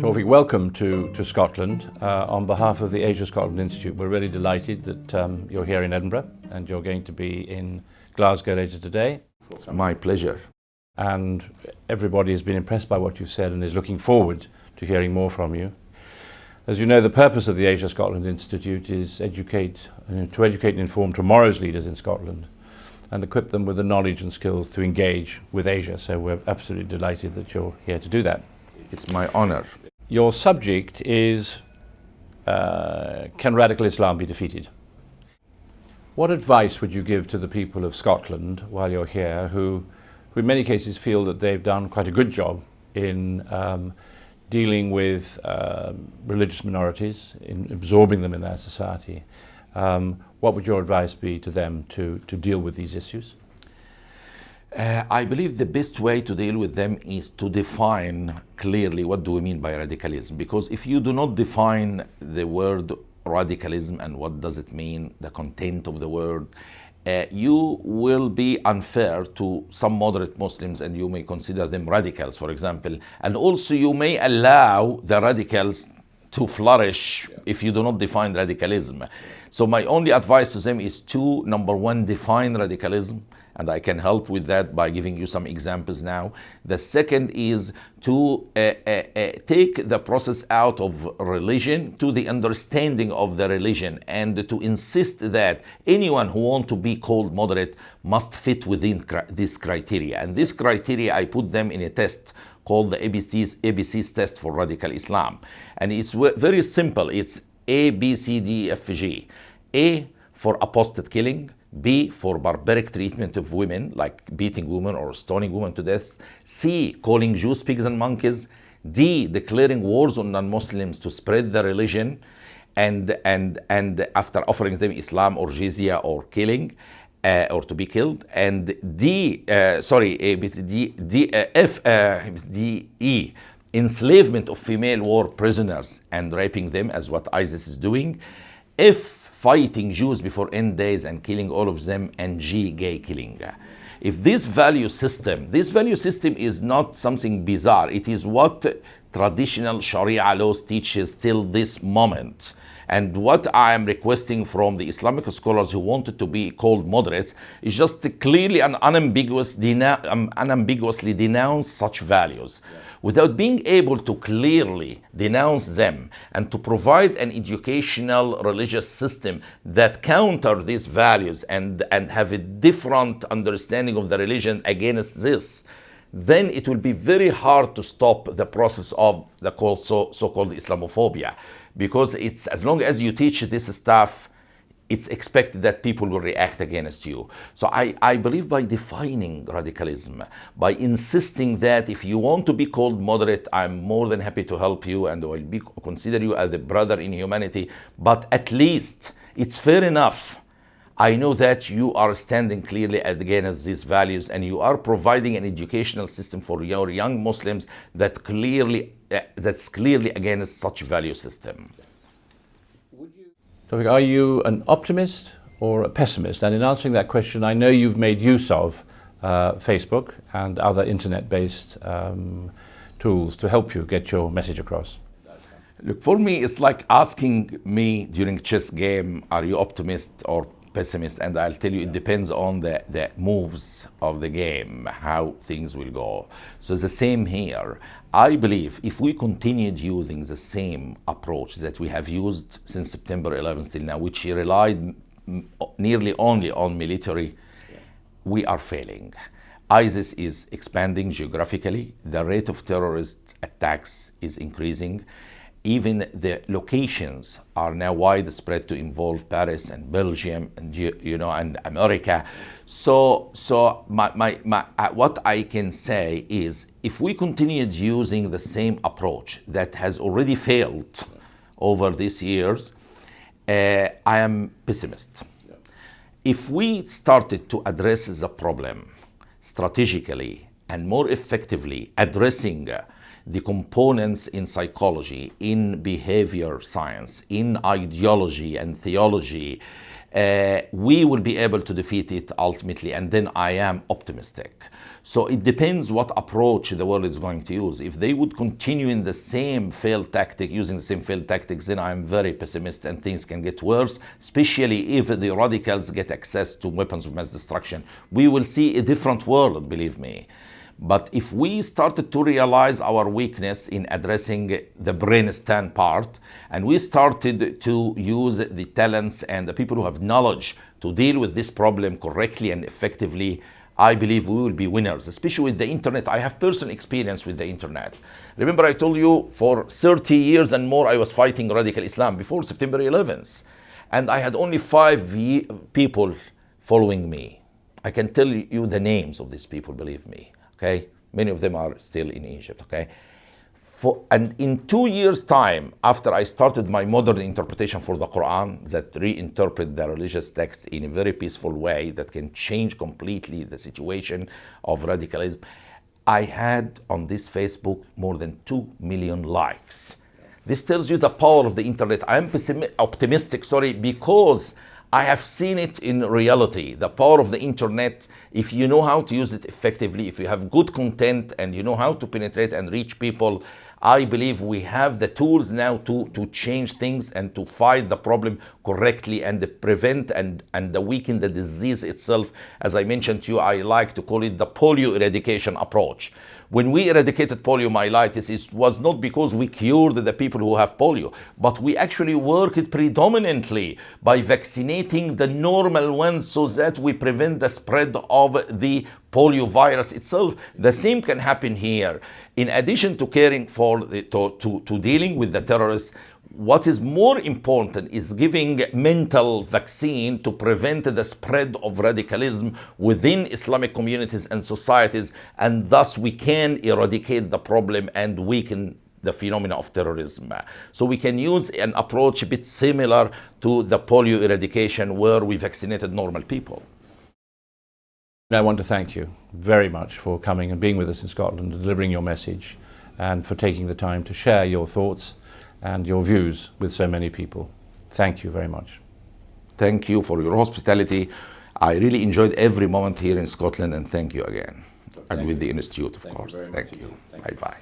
Tawfik, welcome to Scotland. On behalf of the Asia Scotland Institute, we're really delighted that you're here in Edinburgh and you're going to be in Glasgow later today. It's my pleasure. And everybody has been impressed by what you've said and is looking forward to hearing more from you. As you know, the purpose of the Asia Scotland Institute is to educate and inform tomorrow's leaders in Scotland and equip them with the knowledge and skills to engage with Asia. So we're absolutely delighted that you're here to do that. It's my honor. Your subject is, can radical Islam be defeated? What advice would you give to the people of Scotland while you're here who in many cases feel that they've done quite a good job in dealing with religious minorities, in absorbing them in their society? What would your advice be to them to deal with these issues? I believe the best way to deal with them is to define clearly what do we mean by radicalism. Because if you do not define the word radicalism and what does it mean, the content of the word, you will be unfair to some moderate Muslims and you may consider them radicals, for example. And also you may allow the radicals to flourish if you do not define radicalism. So my only advice to them is to, number one, define radicalism. And I can help with that by giving you some examples now. The second is to take the process out of religion to the understanding of the religion and to insist that anyone who wants to be called moderate must fit within this criteria. And this criteria, I put them in a test called the ABC's test for radical Islam. And it's very simple. It's A, B, C, D, F, G. A for apostate killing. B for barbaric treatment of women, like beating women or stoning women to death. C, calling Jews pigs and monkeys. D, declaring wars on non-Muslims to spread the religion and after offering them Islam or jizya or killing or to be killed. And E, enslavement of female war prisoners and raping them, as what ISIS is doing. F, fighting Jews before end days and killing all of them. And G, gay killing. If this value system is not something bizarre, it is what traditional Sharia laws teaches till this moment. And what I am requesting from the Islamic scholars who wanted to be called moderates is just to clearly and unambiguously denounce such values. Without being able to clearly denounce them and to provide an educational religious system that counter these values and have a different understanding of the religion against this, then it will be very hard to stop the process of the so-called Islamophobia. Because it's, as long as you teach this stuff, it's expected that people will react against you. So I believe by defining radicalism, by insisting that if you want to be called moderate, I'm more than happy to help you and will consider you as a brother in humanity, but at least it's fair enough. I know that you are standing clearly against these values and you are providing an educational system for your young Muslims that's clearly against such value system. So are you an optimist or a pessimist? And in answering that question, I know you've made use of Facebook and other internet-based tools to help you get your message across. Look, for me, it's like asking me during chess game, are you optimist or pessimist? And I'll tell you, it depends on the moves of the game, how things will go. So it's the same here. I believe if we continued using the same approach that we have used since September 11th till now, which relied nearly only on military, we are failing. ISIS is expanding geographically. The rate of terrorist attacks is increasing. Even the locations are now widespread to involve Paris and Belgium and and America. So what I can say is, if we continued using the same approach that has already failed over these years, I am pessimist. If we started to address the problem strategically and more effectively, addressing the components in psychology, in behavior science, in ideology and theology, we will be able to defeat it ultimately, and then I am optimistic. So it depends what approach the world is going to use. If they would continue in the same failed tactic, using the same failed tactics, then I'm very pessimistic and things can get worse, especially if the radicals get access to weapons of mass destruction. We will see a different world, believe me. But if we started to realize our weakness in addressing the brainstem part, and we started to use the talents and the people who have knowledge to deal with this problem correctly and effectively, I believe we will be winners, especially with the internet. I have personal experience with the internet. Remember, I told you for 30 years and more I was fighting radical Islam before September 11th. And I had only 5 people following me. I can tell you the names of these people, believe me. Okay? Many of them are still in Egypt. Okay? And in 2 years' time, after I started my modern interpretation for the Quran that reinterpret the religious text in a very peaceful way that can change completely the situation of radicalism, I had on this Facebook more than 2 million likes. This tells you the power of the internet. I am optimistic, because I have seen it in reality, the power of the internet. If you know how to use it effectively, if you have good content and you know how to penetrate and reach people, I believe we have the tools now to change things and to fight the problem correctly and prevent and weaken the disease itself. As I mentioned to you, I like to call it the polio eradication approach. When we eradicated poliomyelitis, it was not because we cured the people who have polio, but we actually worked predominantly by vaccinating the normal ones so that we prevent the spread of the polio virus itself. The same can happen here. In addition to caring for to dealing with the terrorists, what is more important is giving mental vaccine to prevent the spread of radicalism within Islamic communities and societies, and thus we can eradicate the problem and weaken the phenomena of terrorism. So we can use an approach a bit similar to the polio eradication where we vaccinated normal people. I want to thank you very much for coming and being with us in Scotland and delivering your message, and for taking the time to share your thoughts and your views with so many people. Thank you very much. Thank you for your hospitality. I really enjoyed every moment here in Scotland, and thank you again. And with the Institute, of course. Thank you. Bye-bye.